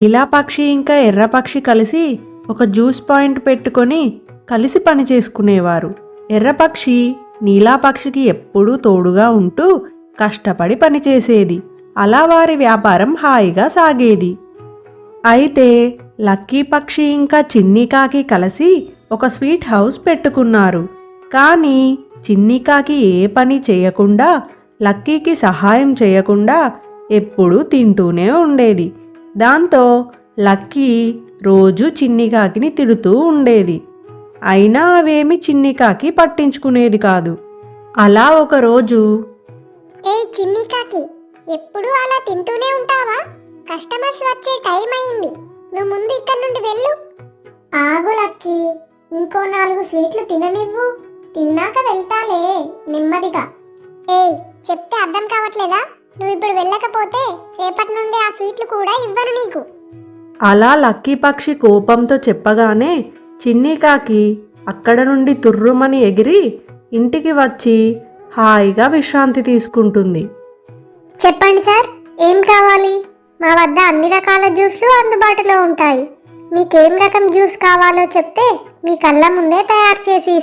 నీలాపక్షి ఇంకా ఎర్రపక్షి కలిసి ఒక జ్యూస్ పాయింట్ పెట్టుకొని కలిసి పని చేసుకునేవారు. ఎర్రపక్షి నీలాపక్షికి ఎప్పుడూ తోడుగా ఉంటూ కష్టపడి పనిచేసేది. అలా వారి వ్యాపారం హాయిగా సాగేది. అయితే లక్కీ పక్షి ఇంకా చిన్నికాకి కలిసి ఒక స్వీట్ హౌస్ పెట్టుకున్నారు. కానీ చిన్నికాకి ఏ పని చేయకుండా, లక్కీకి సహాయం చేయకుండా ఎప్పుడూ తింటూనే ఉండేది. దాంతో లక్కీ రోజు చిన్నికాకిని తిడుతూ ఉండేది. అయినా అవేమి చిన్నికాకి పట్టించుకునేది కాదు. అలా ఒకరోజు, ఏ చిన్నికాకి, ఎప్పుడు అలా తింటూనే ఉంటావా? కస్టమర్స్ వచ్చే టైం అయింది, నువ్వు ముందు ఇక్కడ నుండి వెళ్ళు. ఆగు లక్కీ, ఇంకో 4 స్వీట్లు తిననివ్వు, తిన్నాక వెళ్తాలే నెమ్మదిగా. ఏయ్, చెప్తే అర్థం కావట్లేదా? నువ్వు ఇప్పుడు వెళ్ళకపోతే రేపటి నుండి ఆ స్వీట్లు కూడా ఇవ్వను నీకు. అలా లక్కీ పక్షి కోపంతో చెప్పగానే చిన్నికాకి అక్కడ నుండి తుర్రుమని ఎగిరి ఇంటికి వచ్చి హాయిగా విశ్రాంతి తీసుకుంటుంది. చెప్పండి సార్, ఏం కావాలి? మా వద్ద అన్ని రకాల జ్యూస్లు అందుబాటులో ఉంటాయి. మీకేం రకం జ్యూస్ కావాలో చెప్తే మీ కళ్ళ ముందే తయారు చేసి